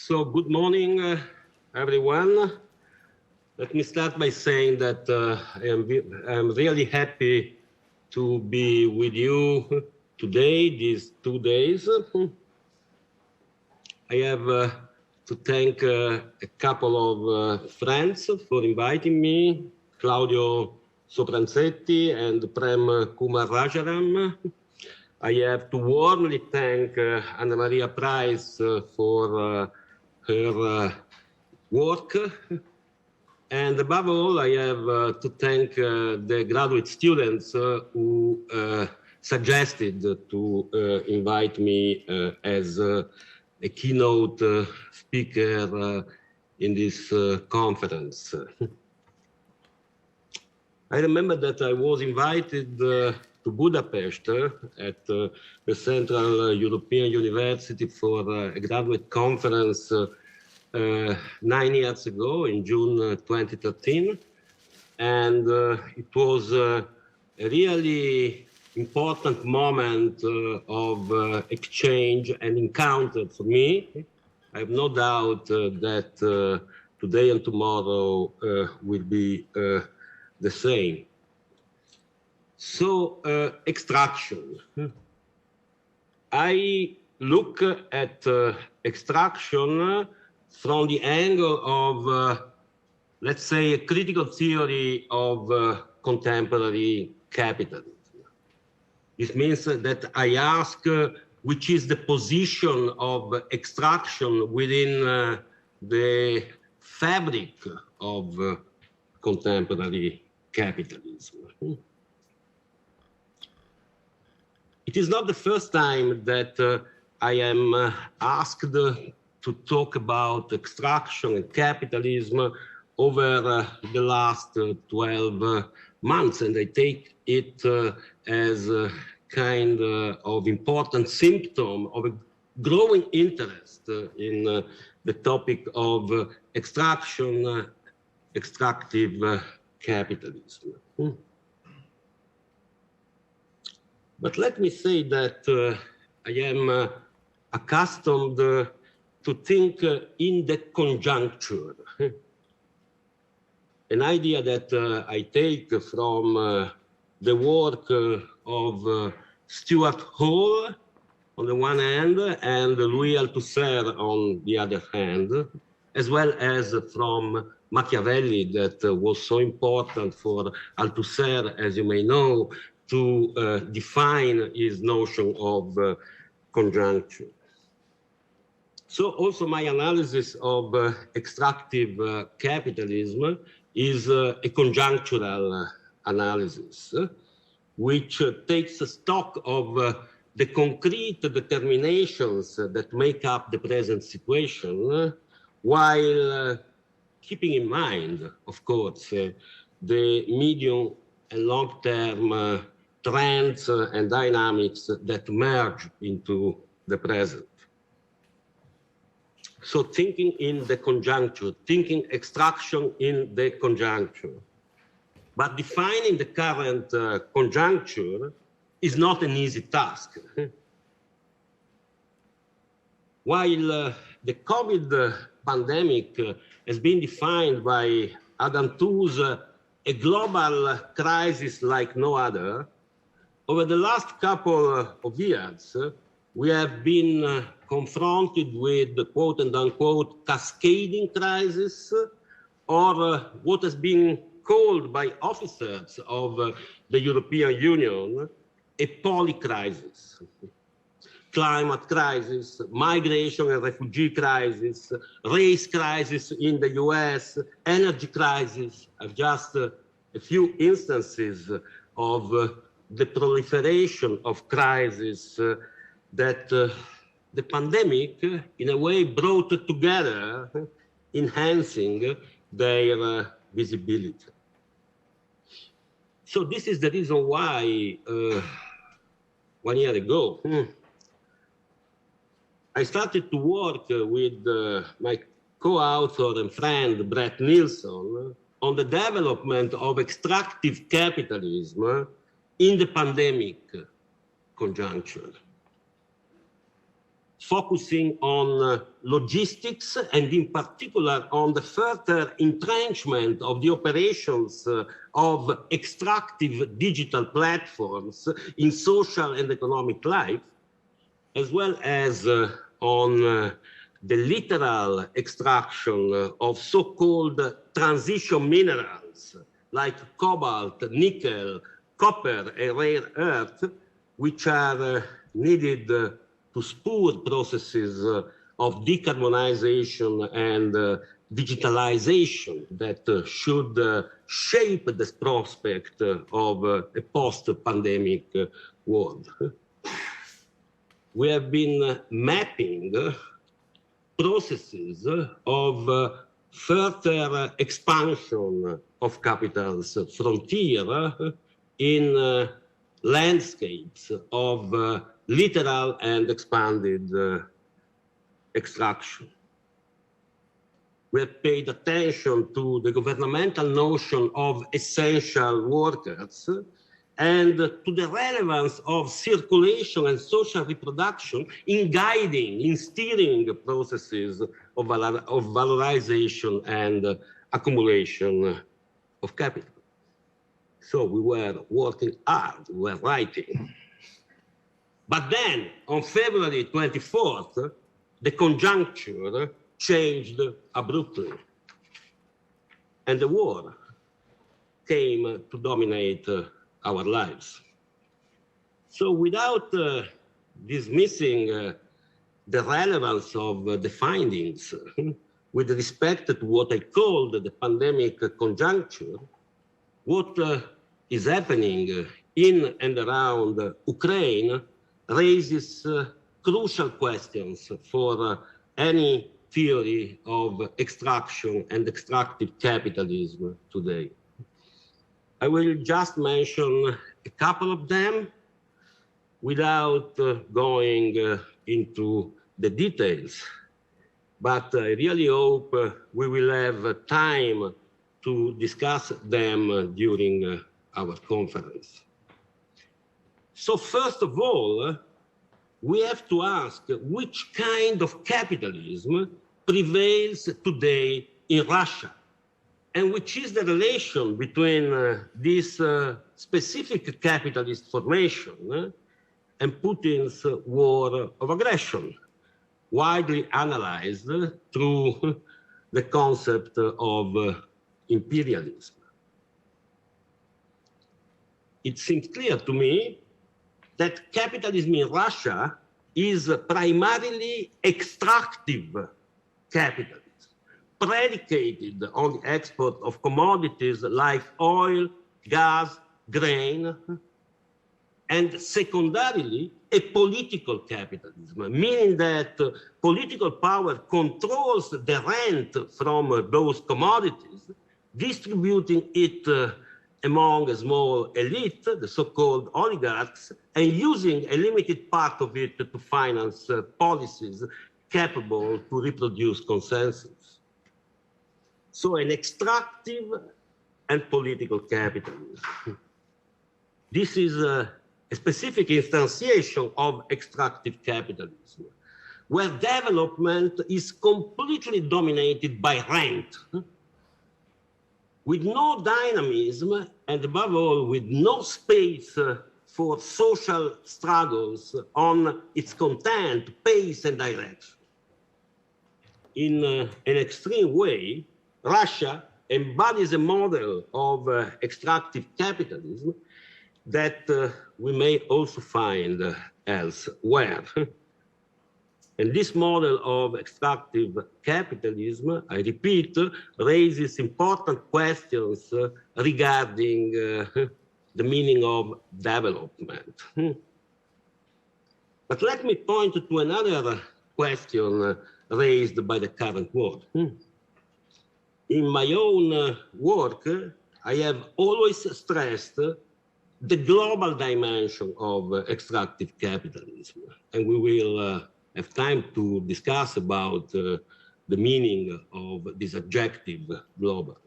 So good morning, everyone. Let me start by saying that I'm really happy to be with you today, these 2 days. I have to thank a couple of friends for inviting me, Claudio Sopranzetti and Prem Kumar Rajaram. I have to warmly thank Anna Maria Price for her work. And above all, I have to thank the graduate students who suggested to invite me as a keynote speaker in this conference. I remember that I was invited to Budapest at the Central European University for a graduate conference 9 years ago in June 2013. And it was a really important moment of exchange and encounter for me. I have no doubt that today and tomorrow will be the same. So, extraction. I look at extraction from the angle of, let's say, a critical theory of contemporary capitalism. This means that I ask which is the position of extraction within the fabric of contemporary capitalism. It is not the first time that I am asked to talk about extraction and capitalism over the last 12 months, and I take it as a kind of important symptom of a growing interest in the topic of extraction, extractive capitalism. But let me say that I am accustomed to think in the conjuncture. An idea that I take from the work of Stuart Hall on the one hand and Louis Althusser on the other hand, as well as from Machiavelli, that was so important for Althusser, as you may know, to define his notion of conjuncture. So also my analysis of extractive capitalism is a conjunctural analysis, which takes stock of the concrete determinations that make up the present situation, while keeping in mind, of course, the medium and long-term trends and dynamics that merge into the present. So thinking in the conjuncture, thinking extraction in the conjuncture. But defining the current conjuncture is not an easy task. While the COVID pandemic has been defined by Adam Tooze a global crisis like no other, over the last couple of years, we have been confronted with the quote and unquote cascading crisis, or what has been called by officers of the European Union a polycrisis. Climate crisis, migration and refugee crisis, race crisis in the US, energy crisis are just a few instances of the proliferation of crises that the pandemic, in a way, brought together, enhancing their visibility. So this is the reason why 1 year ago, I started to work with my co-author and friend, Brett Nielsen, on the development of extractive capitalism in the pandemic conjuncture. focusing on logistics and in particular on the further entrenchment of the operations of extractive digital platforms in social and economic life, as well as on the literal extraction of so-called transition minerals like cobalt, nickel, copper, and rare earth, which are needed to spur processes of decarbonization and digitalization that should shape the prospect of a post-pandemic world. We have been mapping processes of further expansion of capital's frontier in landscapes of literal and expanded extraction. We have paid attention to the governmental notion of essential workers and to the relevance of circulation and social reproduction in guiding, in steering processes of valorization and accumulation of capital. So we were working hard, we were writing. But then, on February 24th, the conjuncture changed abruptly, and the war came to dominate our lives. So without dismissing the relevance of the findings with respect to what I called the pandemic conjuncture, what is happening in and around Ukraine raises crucial questions for any theory of extraction and extractive capitalism today. I will just mention a couple of them without going into the details, but I really hope we will have time to discuss them during our conference. So first of all, we have to ask which kind of capitalism prevails today in Russia, and which is the relation between this specific capitalist formation and Putin's war of aggression, widely analyzed through the concept of imperialism. It seems clear to me that capitalism in Russia is primarily extractive capitalism, predicated on the export of commodities like oil, gas, grain, and secondarily a political capitalism, meaning that political power controls the rent from those commodities, distributing it among a small elite, the so-called oligarchs, and using a limited part of it to finance policies capable to reproduce consensus. So an extractive and political capitalism. This is a specific instantiation of extractive capitalism, where development is completely dominated by rent, with no dynamism, and above all, with no space for social struggles on its content, pace, and direction. In an extreme way, Russia embodies a model of extractive capitalism that we may also find elsewhere. And this model of extractive capitalism, I repeat, raises important questions regarding the meaning of development. But let me point to another question raised by the current war. In my own work, I have always stressed the global dimension of extractive capitalism, and we will have time to discuss about the meaning of this adjective global.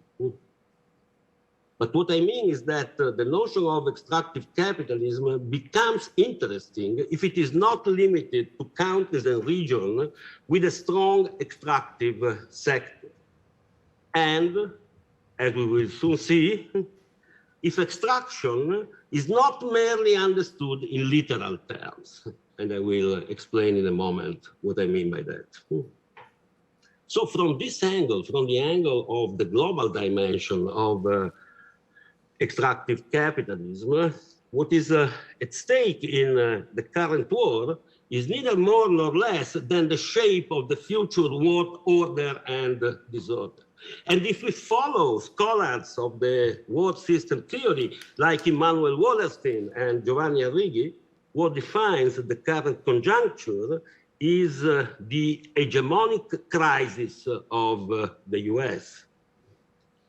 But what I mean is that the notion of extractive capitalism becomes interesting if it is not limited to countries and regions with a strong extractive sector. And, as we will soon see, if extraction is not merely understood in literal terms. And I will explain in a moment what I mean by that. So from this angle, from the angle of the global dimension of extractive capitalism, what is at stake in the current war is neither more nor less than the shape of the future world order and disorder. And if we follow scholars of the world system theory, like Immanuel Wallerstein and Giovanni Arrighi, what defines the current conjuncture is the hegemonic crisis of the US.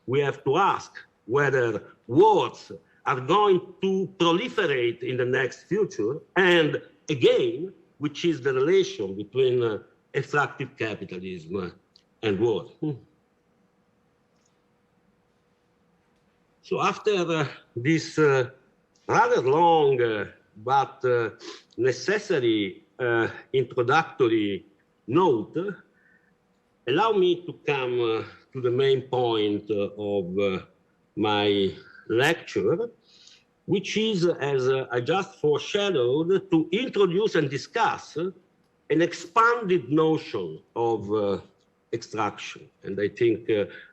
We have to ask whether wars are going to proliferate in the next future, and again, which is the relation between extractive capitalism and war. So after this rather long but necessary introductory note, allow me to come to the main point of my lecture, which is, as I just foreshadowed, to introduce and discuss an expanded notion of extraction. And I think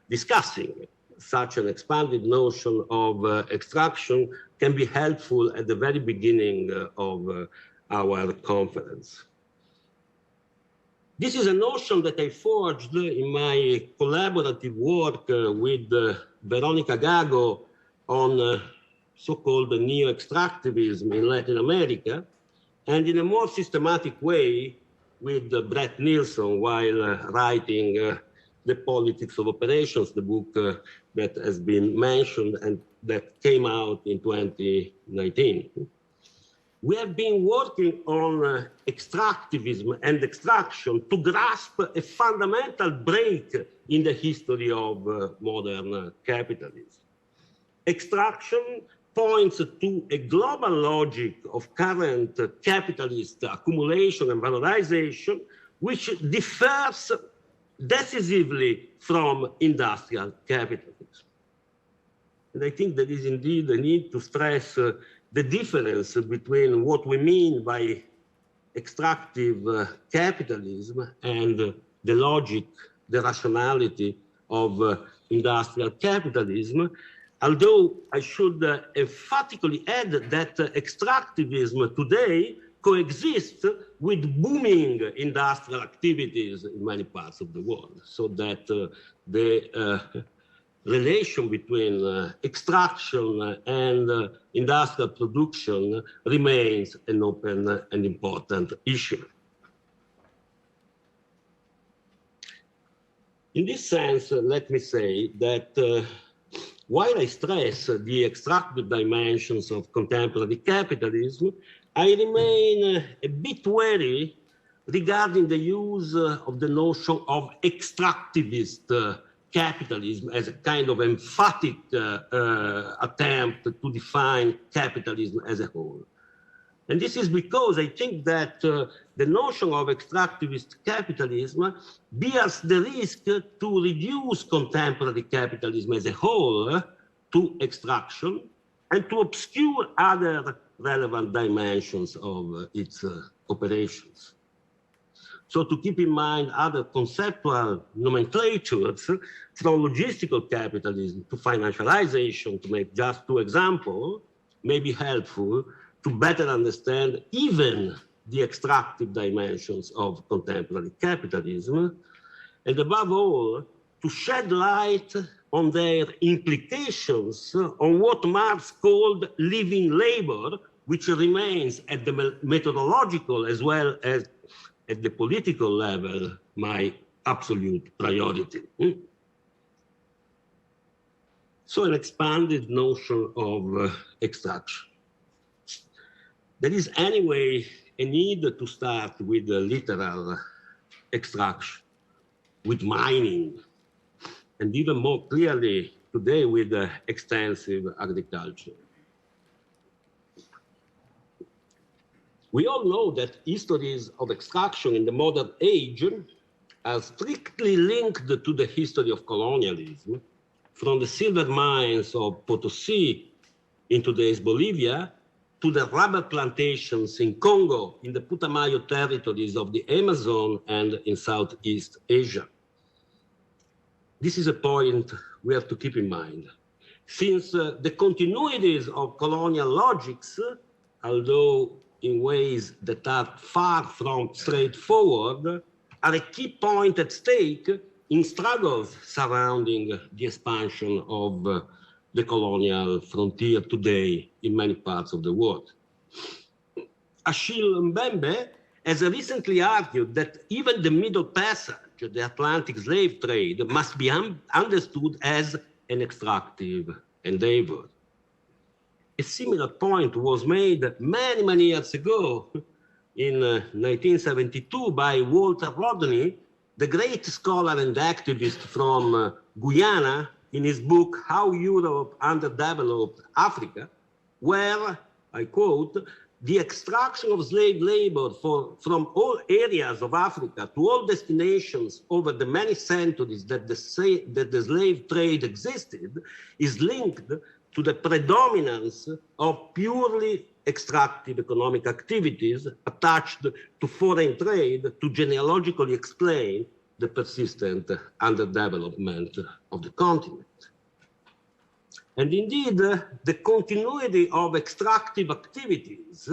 discussing such an expanded notion of extraction can be helpful at the very beginning of our conference. This is a notion that I forged in my collaborative work with Veronica Gago on so-called neo-extractivism in Latin America, and in a more systematic way with Brett Nielsen while writing The Politics of Operations, the book that has been mentioned and that came out in 2019. We have been working on extractivism and extraction to grasp a fundamental break in the history of modern capitalism. Extraction points to a global logic of current capitalist accumulation and valorization, which differs decisively from industrial capitalism. And I think there is indeed a need to stress the difference between what we mean by extractive capitalism and the logic, the rationality of industrial capitalism. Although I should emphatically add that extractivism today coexists with booming industrial activities in many parts of the world, so that the relation between extraction and industrial production remains an open and important issue. In this sense, let me say that while I stress the extractive dimensions of contemporary capitalism, I remain a bit wary regarding the use of the notion of extractivist capitalism as a kind of emphatic attempt to define capitalism as a whole. And this is because I think that the notion of extractivist capitalism bears the risk to reduce contemporary capitalism as a whole to extraction and to obscure other relevant dimensions of its operations. So to keep in mind other conceptual nomenclatures, from logistical capitalism to financialization, to make just two examples, may be helpful to better understand even the extractive dimensions of contemporary capitalism, and above all, to shed light on their implications on what Marx called living labor, which remains at the methodological as well as at the political level my absolute priority. So an expanded notion of extraction. There is anyway a need to start with the literal extraction, with mining, and even more clearly today with extensive agriculture. We all know that histories of extraction in the modern age are strictly linked to the history of colonialism, from the silver mines of Potosi in today's Bolivia to the rubber plantations in Congo, in the Putumayo territories of the Amazon and in Southeast Asia. This is a point we have to keep in mind, since the continuities of colonial logics, although in ways that are far from straightforward, are a key point at stake in struggles surrounding the expansion of the colonial frontier today in many parts of the world. Achille Mbembe has recently argued that even the Middle Passage, the Atlantic slave trade, must be understood as an extractive endeavor. A similar point was made many, many years ago in 1972 by Walter Rodney, the great scholar and activist from Guyana, in his book, How Europe Underdeveloped Africa, where, I quote, the extraction of slave labor from all areas of Africa to all destinations over the many centuries that the slave trade existed is linked to the predominance of purely extractive economic activities attached to foreign trade to genealogically explain the persistent underdevelopment of the continent. And indeed, the continuity of extractive activities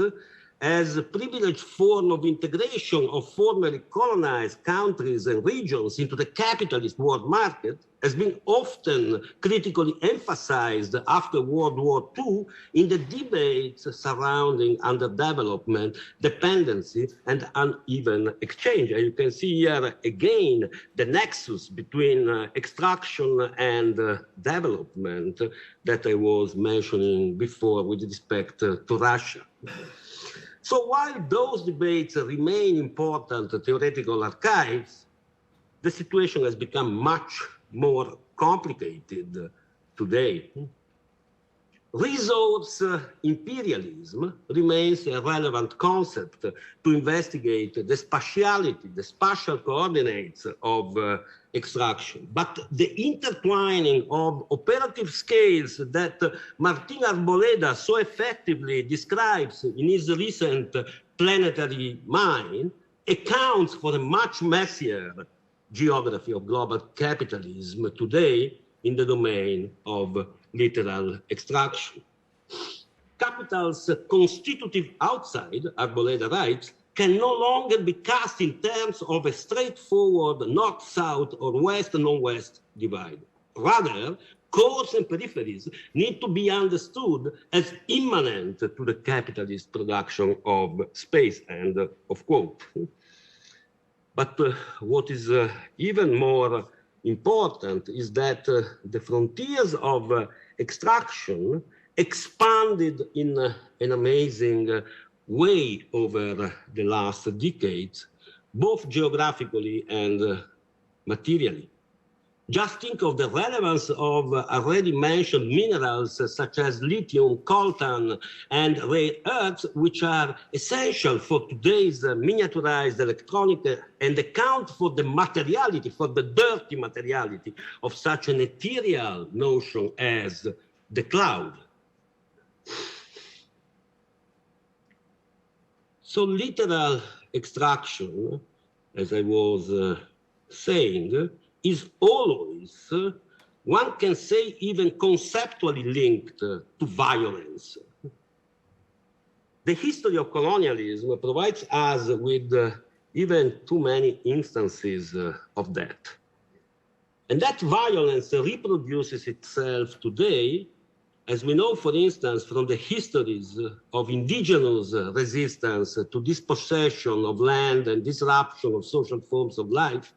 as a privileged form of integration of formerly colonized countries and regions into the capitalist world market has been often critically emphasized after World War II in the debates surrounding underdevelopment, dependency, and uneven exchange. And you can see here again the nexus between extraction and development that I was mentioning before with respect to Russia. So while those debates remain important theoretical archives, the situation has become much more complicated today. Resource imperialism remains a relevant concept to investigate the spatiality, the spatial coordinates of extraction. But the intertwining of operative scales that Martin Arboleda so effectively describes in his recent Planetary Mind accounts for a much messier geography of global capitalism today in the domain of literal extraction. Capital's constitutive outside, Arboleda writes, can no longer be cast in terms of a straightforward north-south or west-non-west divide. Rather, cores and peripheries need to be understood as immanent to the capitalist production of space, end of quote. But what is even more important is that the frontiers of extraction expanded in an amazing way over the last decades, both geographically and materially. Just think of the relevance of already mentioned minerals such as lithium, coltan, and rare earths, which are essential for today's miniaturized electronic and account for the materiality, for the dirty materiality of such an ethereal notion as the cloud. So literal extraction, as I was saying, is always, one can say, even conceptually linked to violence. The history of colonialism provides us with even too many instances of that. And that violence reproduces itself today, as we know, for instance, from the histories of indigenous resistance to dispossession of land and disruption of social forms of life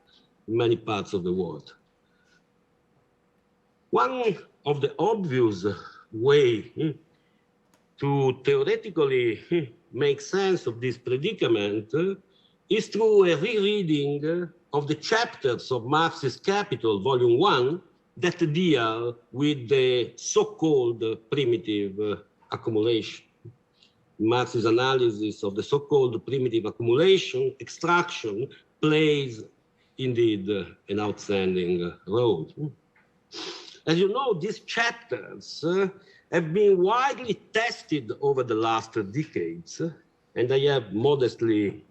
in many parts of the world. One of the obvious ways to theoretically make sense of this predicament is through a rereading of the chapters of Marx's Capital, Volume 1, that deal with the so-called primitive accumulation. Marx's analysis of the so-called primitive accumulation, extraction, plays indeed an outstanding role. As you know, these chapters have been widely tested over the last decades, and they have modestly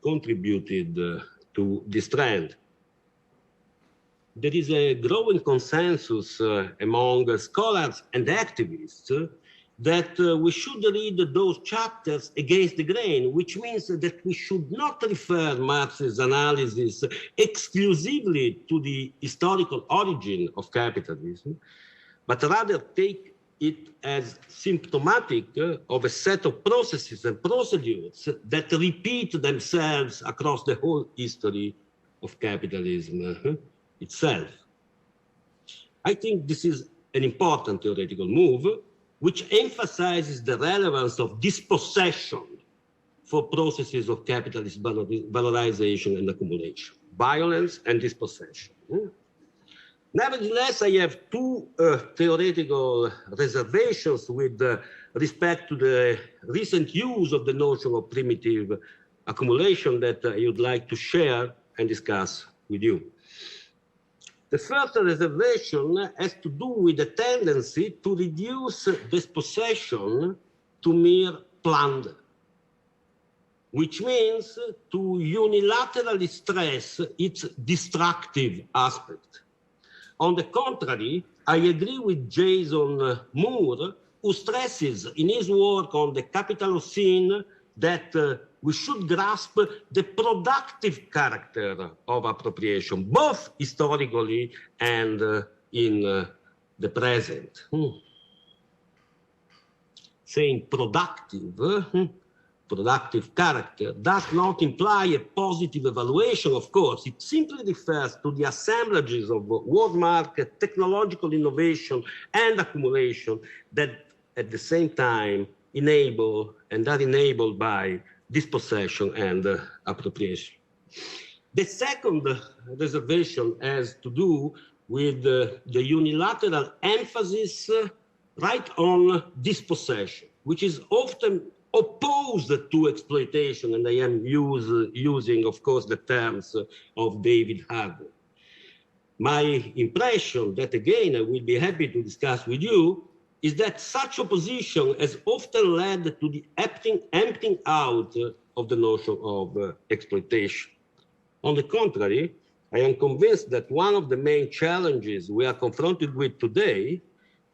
contributed to this trend. There is a growing consensus among scholars and activists that we should read those chapters against the grain, which means that we should not refer Marx's analysis exclusively to the historical origin of capitalism, but rather take it as symptomatic of a set of processes and procedures that repeat themselves across the whole history of capitalism itself. I think this is an important theoretical move, which emphasizes the relevance of dispossession for processes of capitalist valorization and accumulation, violence and dispossession. Nevertheless, I have two theoretical reservations with respect to the recent use of the notion of primitive accumulation that I would like to share and discuss with you. The first reservation has to do with the tendency to reduce dispossession to mere plunder, which means to unilaterally stress its destructive aspect. On the contrary, I agree with Jason Moore, who stresses in his work on the Capitalocene that we should grasp the productive character of appropriation, both historically and in the present. Saying productive character does not imply a positive evaluation, of course. It simply refers to the assemblages of world market, technological innovation, and accumulation that at the same time enable and are enabled by dispossession and appropriation. The second reservation has to do with the unilateral emphasis right on dispossession, which is often opposed to exploitation, and I am using, of course, the terms of David Harvey. My impression that, again, I will be happy to discuss with you, is that such opposition has often led to the emptying out of the notion of exploitation. On the contrary, I am convinced that one of the main challenges we are confronted with today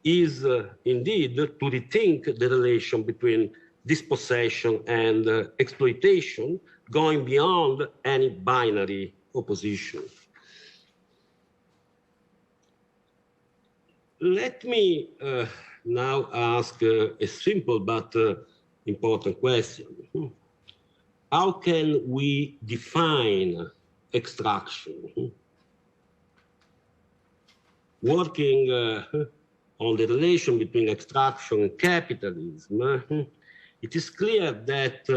is indeed to rethink the relation between dispossession and exploitation, going beyond any binary opposition. Let me now ask a simple but important question. How can we define extraction? Working on the relation between extraction and capitalism, it is clear that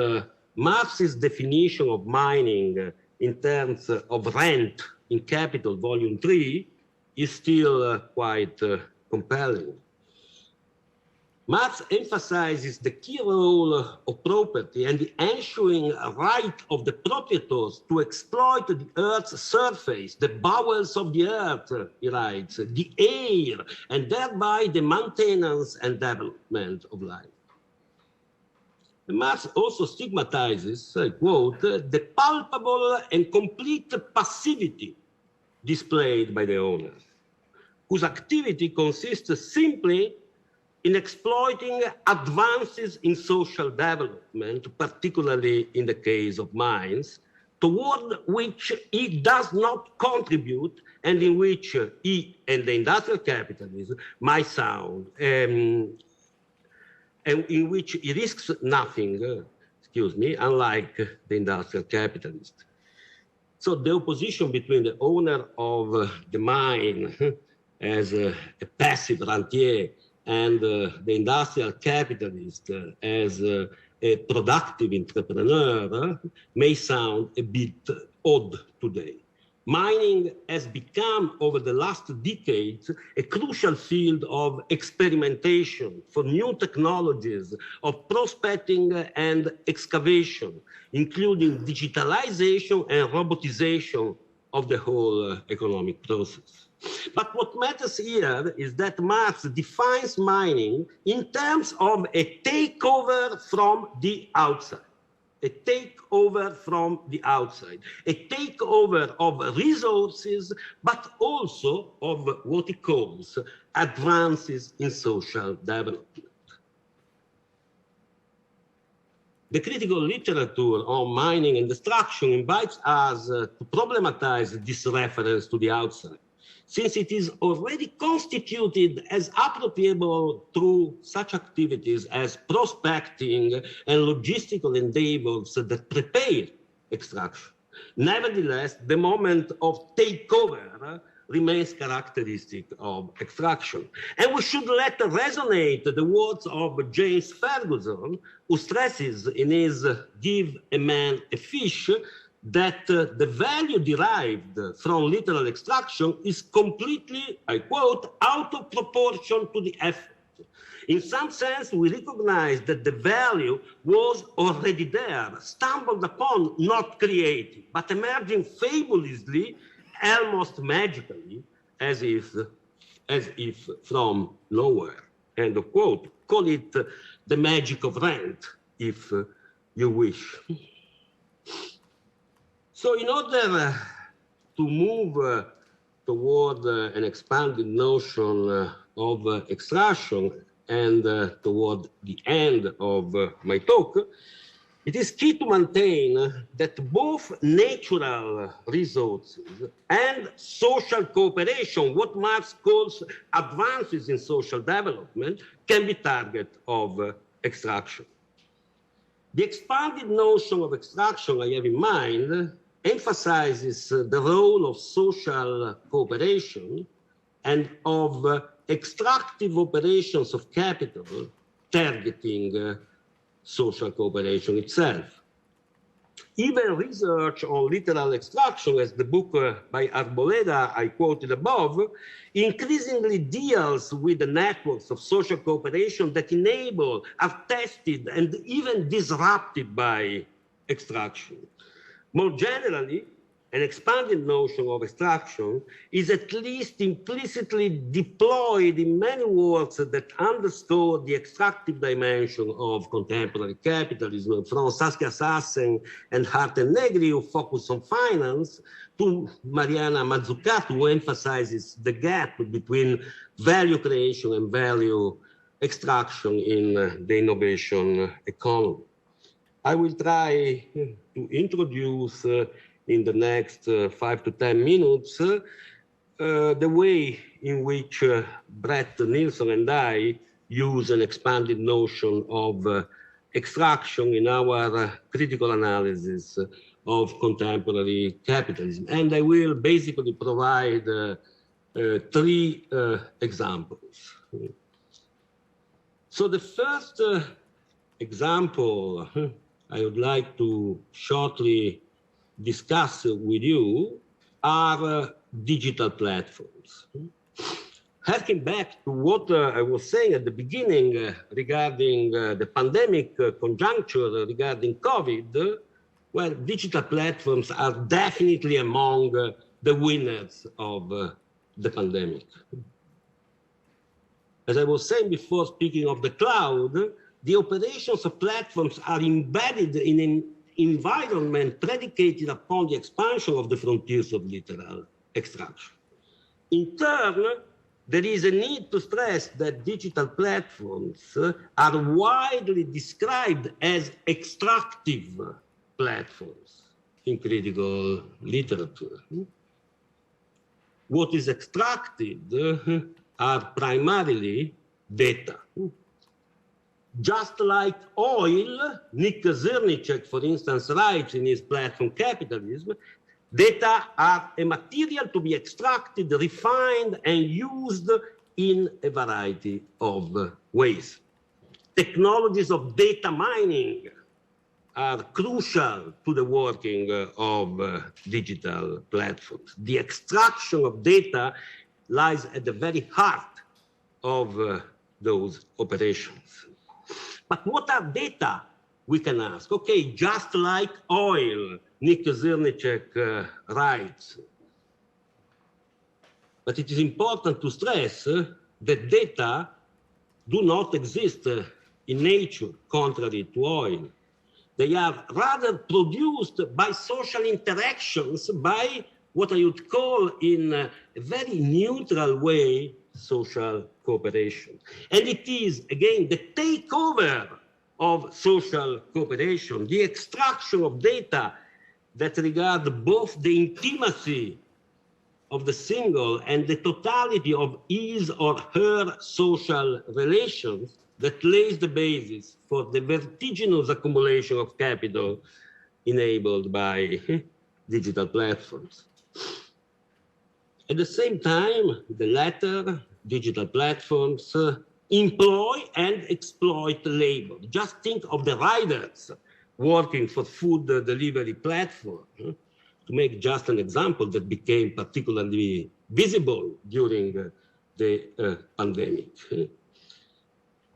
Marx's definition of mining in terms of rent in Capital, Volume 3, is still quite compelling. Marx emphasizes the key role of property and the ensuing right of the proprietors to exploit the Earth's surface, the bowels of the Earth, he writes, the air, and thereby the maintenance and development of life. Marx also stigmatizes, I quote, the palpable and complete passivity displayed by the owner, whose activity consists simply in exploiting advances in social development, particularly in the case of mines, toward which he does not contribute and in which he and the industrial capitalism might sound, and in which he risks nothing, unlike the industrial capitalist. So the opposition between the owner of the mine as a passive rentier and the industrial capitalist as a productive entrepreneur may sound a bit odd today. Mining has become, over the last decades, a crucial field of experimentation for new technologies of prospecting and excavation, including digitalization and robotization of the whole economic process. But what matters here is that Marx defines mining in terms of a takeover from the outside. A takeover from the outside, a takeover of resources, but also of what he calls advances in social development. The critical literature on mining and destruction invites us to problematize this reference to the outside, since it is already constituted as appropriable through such activities as prospecting and logistical endeavors that prepare extraction. Nevertheless, the moment of takeover remains characteristic of extraction. And we should let resonate the words of James Ferguson, who stresses in his Give a Man a Fish that the value derived from literal extraction is completely, I quote, out of proportion to the effort. In some sense, we recognize that the value was already there, stumbled upon, not created, but emerging fabulously, almost magically, as if from nowhere. End of quote. Call it the magic of rent, if you wish. So in order to move toward an expanded notion of extraction and toward the end of my talk, it is key to maintain that both natural resources and social cooperation, what Marx calls advances in social development, can be target of extraction. The expanded notion of extraction I have in mind emphasizes the role of social cooperation and of extractive operations of capital targeting social cooperation itself. Even research on literal extraction, as the book by Arboleda I quoted above, increasingly deals with the networks of social cooperation that enable, are tested, and even disrupted by extraction. More generally, an expanded notion of extraction is at least implicitly deployed in many works that underscore the extractive dimension of contemporary capitalism, from Saskia Sassen and Harten Negri, who focus on finance, to Mariana Mazzucato, who emphasizes the gap between value creation and value extraction in the innovation economy. I will try to introduce in the next 5 to 10 minutes the way in which Brett Nielsen and I use an expanded notion of extraction in our critical analysis of contemporary capitalism. And I will basically provide 3 examples. So the first example I would like to shortly discuss with you are digital platforms. Harking back to what I was saying at the beginning regarding the pandemic conjuncture regarding COVID, well, digital platforms are definitely among the winners of the pandemic. As I was saying before, speaking of the cloud, the operations of platforms are embedded in an environment predicated upon the expansion of the frontiers of literal extraction. In turn, there is a need to stress that digital platforms are widely described as extractive platforms in critical literature. What is extracted are primarily data. Just like oil, Nick Zernicek, for instance, writes in his Platform Capitalism, data are a material to be extracted, refined, and used in a variety of ways. Technologies of data mining are crucial to the working of digital platforms. The extraction of data lies at the very heart of those operations. But what are data? We can ask. Okay, just like oil, Nick Zirnicek writes. But it is important to stress that data do not exist in nature, contrary to oil. They are rather produced by social interactions, by what I would call in a very neutral way, social cooperation. And it is, again, the takeover of social cooperation, the extraction of data that regard both the intimacy of the single and the totality of his or her social relations that lays the basis for the vertiginous accumulation of capital enabled by digital platforms. At the same time, the latter, digital platforms, employ and exploit labor. Just think of the riders working for food delivery platform, to make just an example that became particularly visible during the pandemic.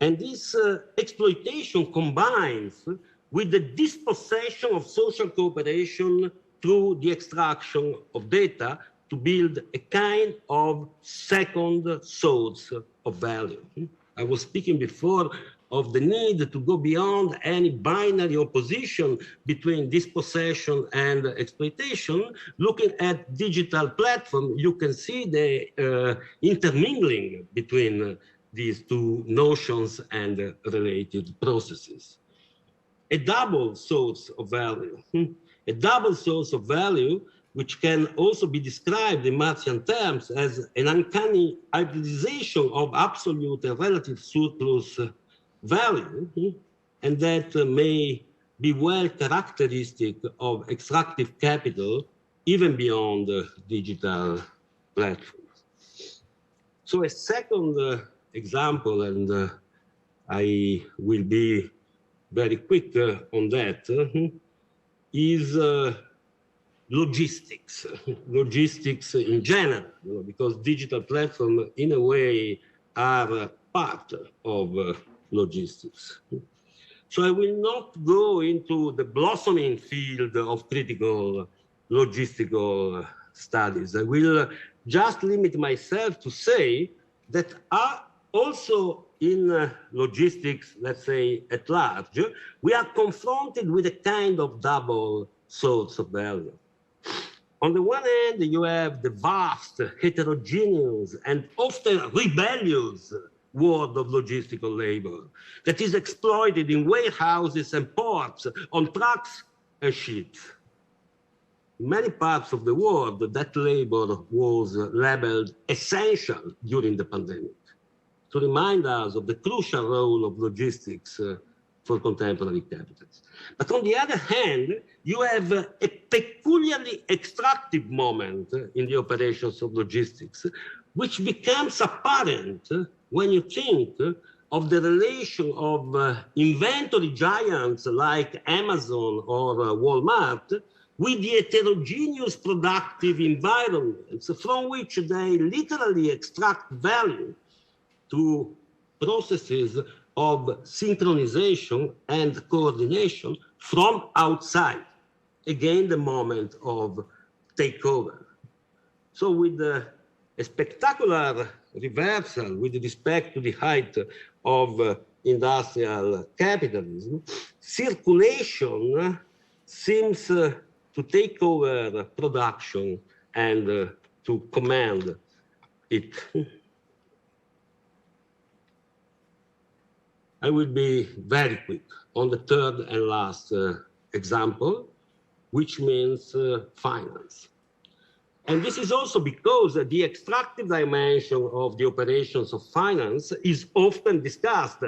And this exploitation combines with the dispossession of social cooperation through the extraction of data to build a kind of second source of value. I was speaking before of the need to go beyond any binary opposition between dispossession and exploitation. Looking at digital platforms, you can see the intermingling between these two notions and related processes. A double source of value. A double source of value which can also be described in Marxian terms as an uncanny hybridization of absolute and relative surplus value, and that may be well characteristic of extractive capital even beyond digital platforms. So a second example, and I will be very quick on that, is logistics. Logistics in general, because digital platforms in a way are part of logistics. So I will not go into the blossoming field of critical logistical studies. I will just limit myself to say that also in logistics, let's say at large, we are confronted with a kind of double source of value. On the one hand, you have the vast, heterogeneous, and often rebellious world of logistical labor that is exploited in warehouses and ports, on trucks and ships. In many parts of the world, that labor was labeled essential during the pandemic, to remind us of the crucial role of logistics for contemporary capitals. But on the other hand, you have a peculiarly extractive moment in the operations of logistics, which becomes apparent when you think of the relation of inventory giants like Amazon or Walmart with the heterogeneous productive environments from which they literally extract value through processes of synchronization and coordination from outside. Again, the moment of takeover. So with a spectacular reversal with respect to the height of industrial capitalism, circulation seems to take over production and to command it. I will be very quick on the third and last example, which means finance. And this is also because the extractive dimension of the operations of finance is often discussed,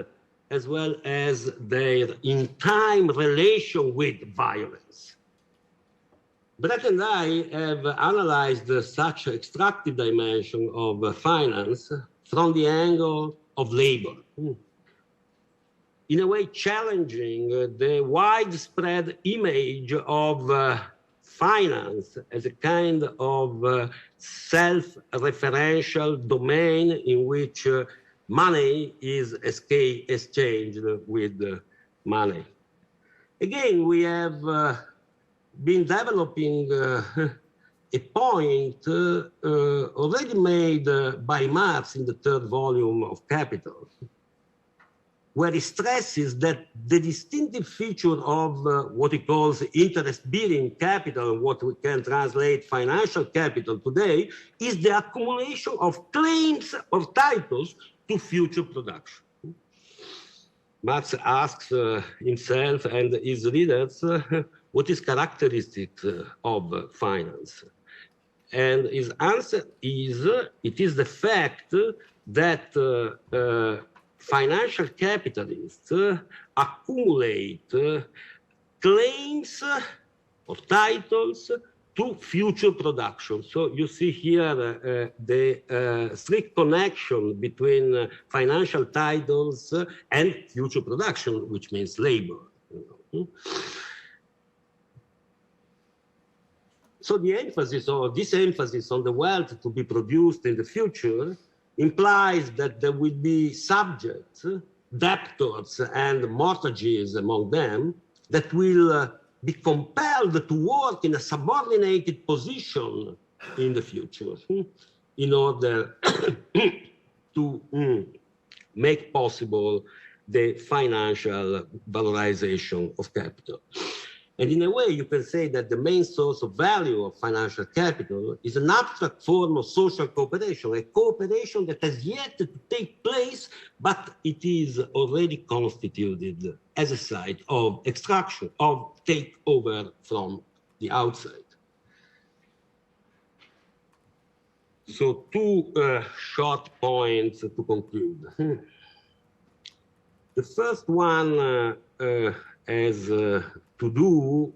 as well as their in-time relation with violence. Brett and I have analyzed such extractive dimension of finance from the angle of labor. in a way challenging the widespread image of finance as a kind of self-referential domain in which money is exchanged with money. Again, we have been developing a point already made by Marx in the third volume of Capital, where he stresses that the distinctive feature of what he calls interest-bearing capital, what we can translate financial capital today, is the accumulation of claims or titles to future production. Marx asks himself and his readers what is characteristic of finance. And his answer is, it is the fact that financial capitalists accumulate claims or titles to future production. So you see here the strict connection between financial titles and future production, which means labor. So the emphasis, or this emphasis on the wealth to be produced in the future, implies that there will be subjects, debtors, and mortgages among them that will be compelled to work in a subordinated position in the future in order to make possible the financial valorization of capital. And in a way, you can say that the main source of value of financial capital is an abstract form of social cooperation, a cooperation that has yet to take place, but it is already constituted as a site of extraction, of takeover from the outside. So two short points to conclude. The first one has to do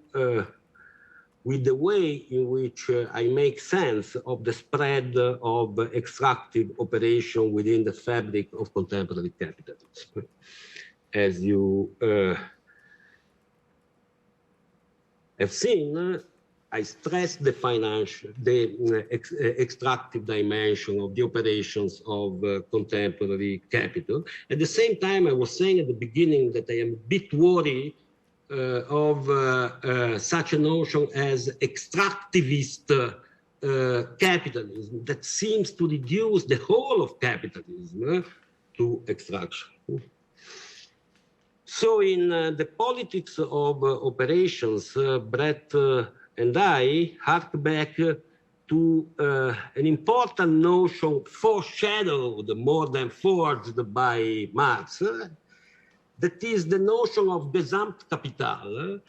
with the way in which I make sense of the spread of extractive operation within the fabric of contemporary capitalism. As you have seen, I stress the extractive dimension of the operations of contemporary capital. At the same time, I was saying at the beginning that I am a bit worried of such a notion as extractivist capitalism that seems to reduce the whole of capitalism to extraction. So in the politics of operations, Brett and I hark back to an important notion foreshadowed more than forged by Marx, that is the notion of Gesamtkapital,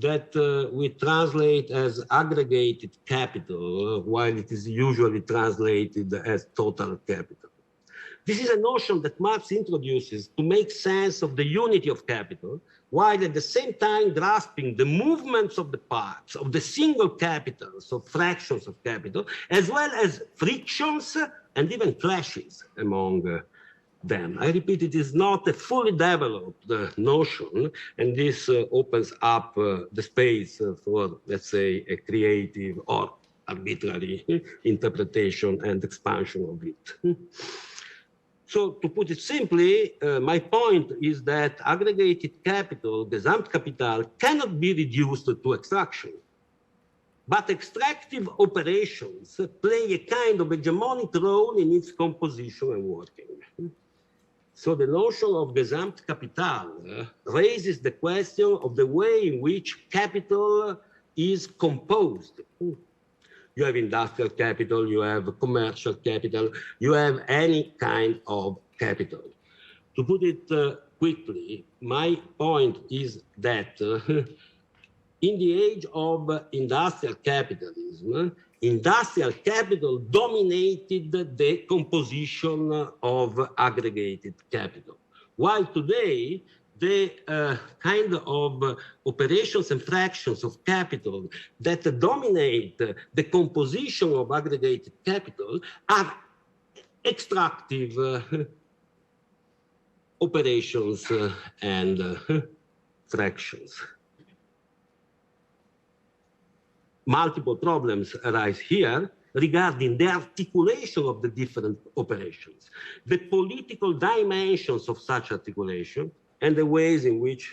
that we translate as aggregated capital, while it is usually translated as total capital. This is a notion that Marx introduces to make sense of the unity of capital, while at the same time grasping the movements of the parts, of the single capitals, of fractions of capital, as well as frictions and even clashes among them. I repeat, it is not a fully developed notion, and this opens up the space for, let's say, a creative or arbitrary interpretation and expansion of it. So to put it simply, my point is that aggregated capital, Gesamtkapital, cannot be reduced to extraction. But extractive operations play a kind of hegemonic role in its composition and working. So the notion of Gesamtkapital raises the question of the way in which capital is composed. You have industrial capital, you have commercial capital, you have any kind of capital. To put it quickly, my point is that in the age of industrial capitalism, industrial capital dominated the composition of aggregated capital. While today, the kind of operations and fractions of capital that dominate the composition of aggregated capital are extractive operations and fractions. Multiple problems arise here regarding the articulation of the different operations, the political dimensions of such articulation, and the ways in which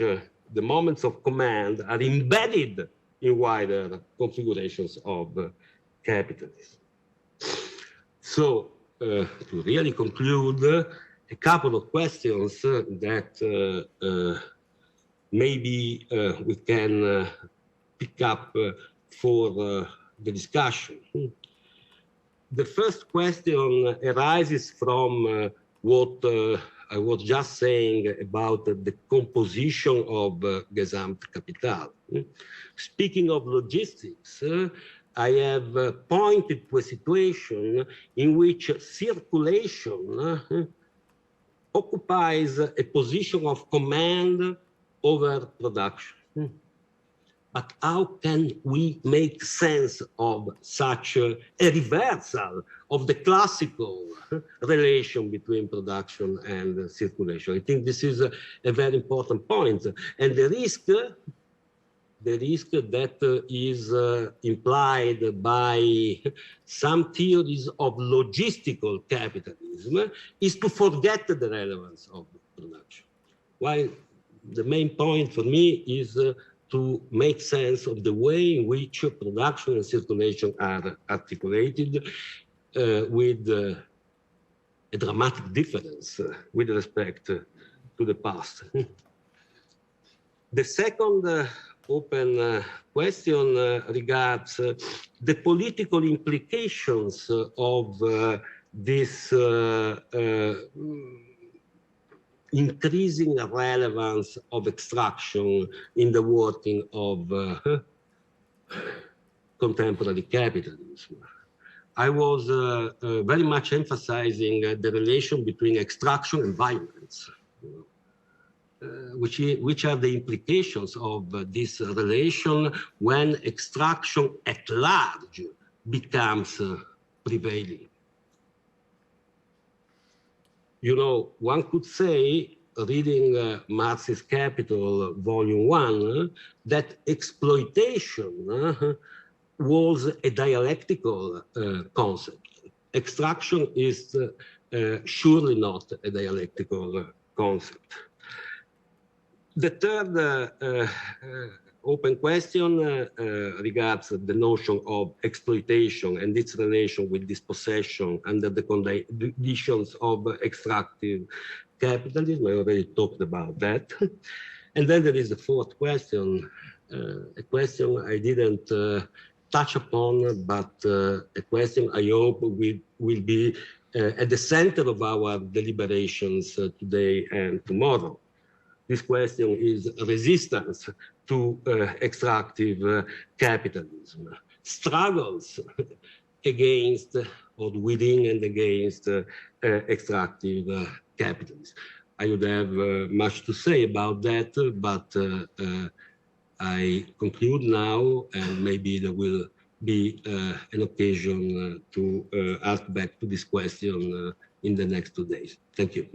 the moments of command are embedded in wider configurations of capitalism. So, to really conclude, a couple of questions that maybe we can pick up for the discussion. The first question arises from what I was just saying about the composition of Gesamtkapital. Speaking of logistics, I have pointed to a situation in which circulation occupies a position of command over production. But how can we make sense of such a reversal of the classical relation between production and circulation? I think this is a very important point. And the risk that is implied by some theories of logistical capitalism is to forget the relevance of production. While the main point for me is to make sense of the way in which production and circulation are articulated with a dramatic difference with respect to the past. The second open question regards the political implications of this increasing relevance of extraction in the working of contemporary capitalism. I was very much emphasizing the relation between extraction and violence, which are the implications of this relation when extraction at large becomes prevailing. You know, one could say, reading Marx's Capital, Volume 1, that exploitation was a dialectical concept. Extraction is surely not a dialectical concept. The third open question regards the notion of exploitation and its relation with dispossession under the conditions of extractive capitalism. I already talked about that. And then there is the fourth question, a question I didn't touch upon, but a question I hope will be at the center of our deliberations today and tomorrow. This question is resistance to extractive capitalism, struggles against or within and against extractive capitalism. I would have much to say about that, but I conclude now, and maybe there will be an occasion to ask back to this question in the next 2 days. Thank you.